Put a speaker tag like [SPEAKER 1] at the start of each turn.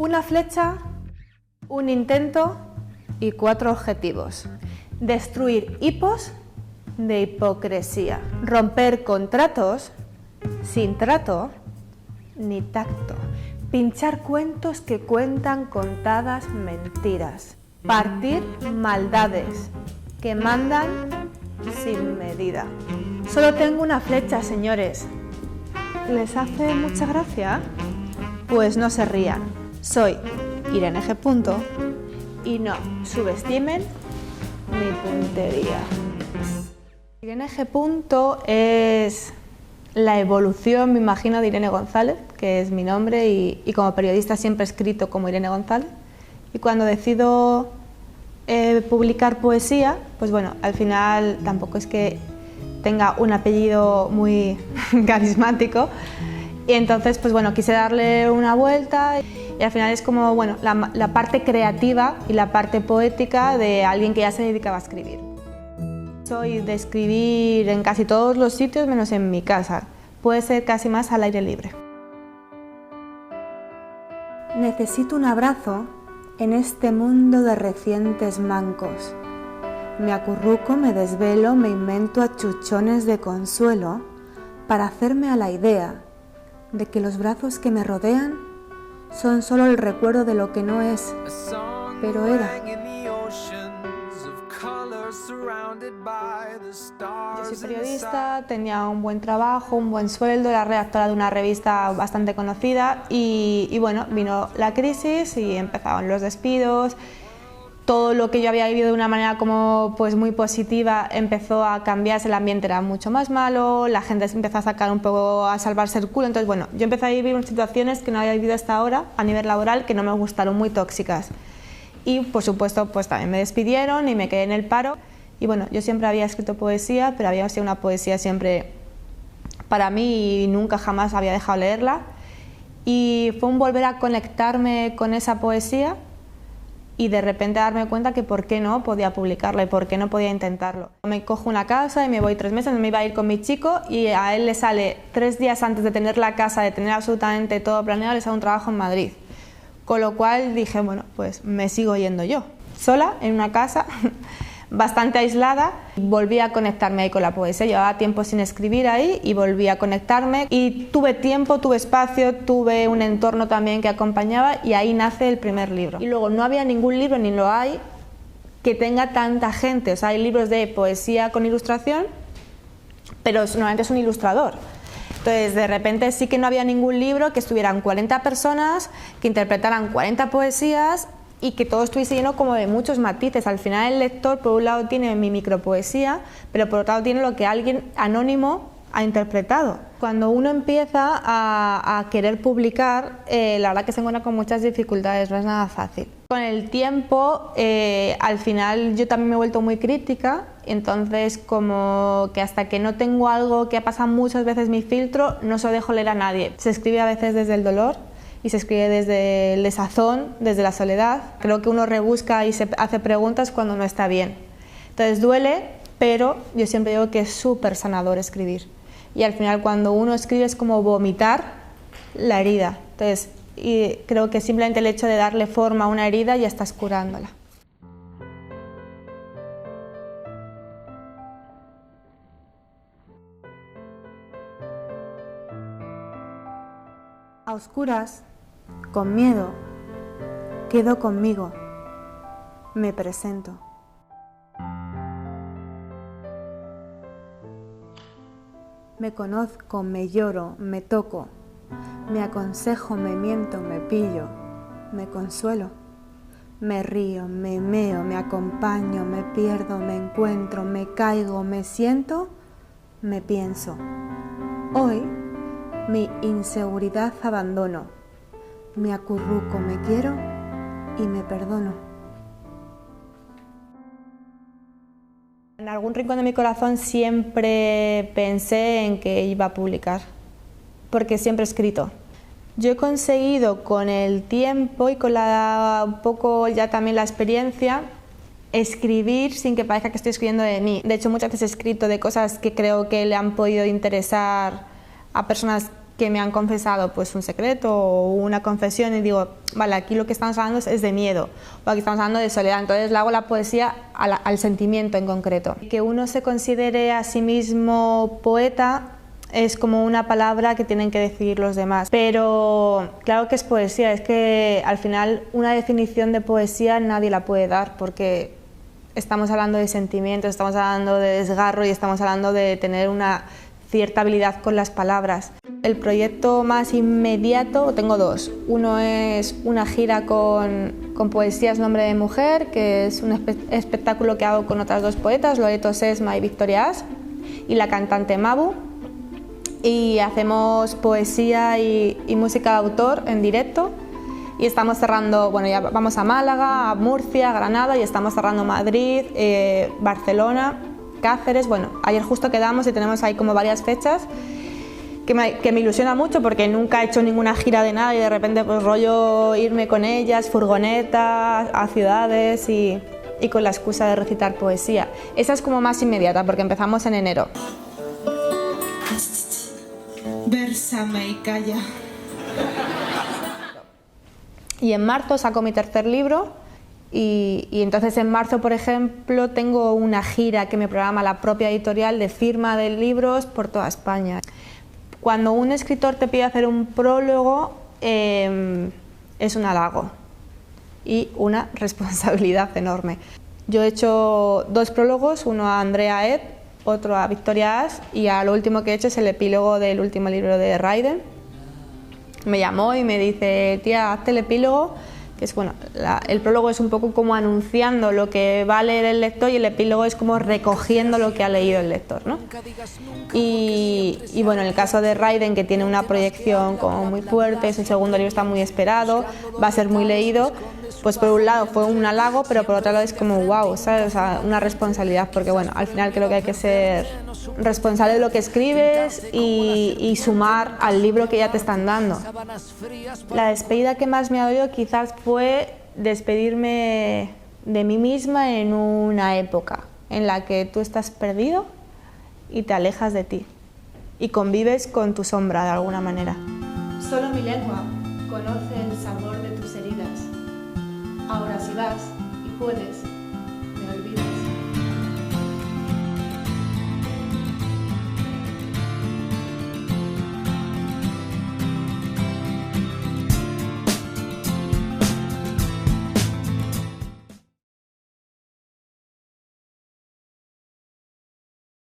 [SPEAKER 1] Una flecha, un intento y 4 objetivos. Destruir hipos de hipocresía. Romper contratos sin trato ni tacto. Pinchar cuentos que cuentan contadas mentiras. Partir maldades que mandan sin medida. Solo tengo una flecha, señores. ¿Les hace mucha gracia? Pues no se rían. Soy Irene G. Y no subestimen mi puntería. Irene G. Es la evolución, me imagino, de Irene González, que es mi nombre, y como periodista siempre he escrito como Irene González. Y cuando decido publicar poesía, pues bueno, al final tampoco es que tenga un apellido muy carismático, y entonces pues bueno, quise darle una vuelta y al final es como bueno, la parte creativa y la parte poética de alguien que ya se dedicaba a escribir. Soy de escribir en casi todos los sitios menos en mi casa, puede ser casi más al aire libre. Necesito un abrazo en este mundo de recientes mancos. Me acurruco, me desvelo, me invento achuchones de consuelo para hacerme a la idea de que los brazos que me rodean son solo el recuerdo de lo que no es, pero era. Yo soy periodista, tenía un buen trabajo, un buen sueldo, era redactora de una revista bastante conocida y bueno, vino la crisis y empezaron los despidos. Todo lo que yo había vivido de una manera como pues muy positiva empezó a cambiarse, el ambiente era mucho más malo, la gente se empezó a sacar un poco a salvarse el culo, entonces bueno, yo empecé a vivir unas situaciones que no había vivido hasta ahora a nivel laboral que no me gustaron, muy tóxicas. Y por supuesto pues también me despidieron y me quedé en el paro. Y bueno, yo siempre había escrito poesía, pero había sido una poesía siempre para mí y nunca jamás había dejado de leerla. Y fue un volver a conectarme con esa poesía y de repente darme cuenta que por qué no podía publicarla y por qué no podía intentarlo. Me cojo una casa y me voy 3 meses, me iba a ir con mi chico y a él le sale 3 días antes de tener la casa, de tener absolutamente todo planeado, le sale un trabajo en Madrid. Con lo cual dije, bueno, pues me sigo yendo yo, sola, en una casa, bastante aislada. Volví a conectarme ahí con la poesía, llevaba tiempo sin escribir ahí y volví a conectarme y tuve tiempo, tuve espacio, tuve un entorno también que acompañaba y ahí nace el primer libro. Y luego no había ningún libro, ni lo hay, que tenga tanta gente, o sea, hay libros de poesía con ilustración, pero normalmente es un ilustrador. Entonces, de repente sí que no había ningún libro que estuvieran 40 personas, que interpretaran 40 poesías y que todo estuviese lleno como de muchos matices. Al final el lector por un lado tiene mi micropoesía, pero por otro lado tiene lo que alguien anónimo ha interpretado. Cuando uno empieza a querer publicar, la verdad que se encuentra con muchas dificultades, no es nada fácil. Con el tiempo, al final yo también me he vuelto muy crítica, entonces como que hasta que no tengo algo que ha pasado muchas veces mi filtro, no se lo dejo leer a nadie. Se escribe a veces desde el dolor, y se escribe desde el desazón, desde la soledad. Creo que uno rebusca y se hace preguntas cuando no está bien. Entonces duele, pero yo siempre digo que es súper sanador escribir. Y al final cuando uno escribe es como vomitar la herida. Entonces y creo que simplemente el hecho de darle forma a una herida ya estás curándola. A oscuras, con miedo, quedo conmigo, me presento. Me conozco, me lloro, me toco, me aconsejo, me miento, me pillo, me consuelo, me río, me meo, me acompaño, me pierdo, me encuentro, me caigo, me siento, me pienso. Hoy, mi inseguridad abandono, me acurruco, me quiero y me perdono. En algún rincón de mi corazón siempre pensé en que iba a publicar, porque siempre he escrito. Yo he conseguido con el tiempo y con un poco ya también la experiencia, escribir sin que parezca que estoy escribiendo de mí. De hecho, muchas veces he escrito de cosas que creo que le han podido interesar a personas que me han confesado pues un secreto o una confesión y digo, vale, aquí lo que estamos hablando es de miedo o aquí estamos hablando de soledad, entonces le hago la poesía al sentimiento en concreto. Que uno se considere a sí mismo poeta es como una palabra que tienen que decidir los demás, pero claro que es poesía, es que al final una definición de poesía nadie la puede dar porque estamos hablando de sentimientos, estamos hablando de desgarro y estamos hablando de tener una cierta habilidad con las palabras. El proyecto más inmediato, tengo dos. Uno es una gira con Poesías Nombre de Mujer, que es un espectáculo que hago con otras dos poetas, Loreto Sesma y Victoria As, y la cantante Mabu. Y hacemos poesía y música de autor en directo. Y estamos cerrando, bueno, ya vamos a Málaga, a Murcia, a Granada y estamos cerrando Madrid, Barcelona, Cáceres. Bueno, ayer justo quedamos y tenemos ahí como varias fechas que me ilusiona mucho porque nunca he hecho ninguna gira de nada y de repente pues rollo irme con ellas, furgonetas, a ciudades y con la excusa de recitar poesía. Esa es como más inmediata porque empezamos en enero.
[SPEAKER 2] Bérsame y calla.
[SPEAKER 1] Y en marzo saco mi tercer libro y entonces en marzo, por ejemplo, tengo una gira que me programa la propia editorial de firma de libros por toda España. Cuando un escritor te pide hacer un prólogo es un halago y una responsabilidad enorme. Yo he hecho dos prólogos, uno a Andrea Ed, otro a Victoria As y a lo último que he hecho es el epílogo del último libro de Raiden. Me llamó y me dice, tía, hazte el epílogo, que es bueno, el prólogo es un poco como anunciando lo que va a leer el lector y el epílogo es como recogiendo lo que ha leído el lector, ¿no? Y bueno, en el caso de Raiden, que tiene una proyección como muy fuerte, su segundo libro está muy esperado, va a ser muy leído, pues por un lado fue un halago, pero por otro lado es como wow, ¿sabes? O sea, una responsabilidad, porque bueno, al final creo que hay que ser responsable de lo que escribes y sumar al libro que ya te están dando. La despedida que más me ha dolido quizás fue despedirme de mí misma en una época en la que tú estás perdido y te alejas de ti y convives con tu sombra de alguna manera.
[SPEAKER 2] Solo mi lengua conoce el sabor de tus heridas. Ahora si vas y puedes, me olvido.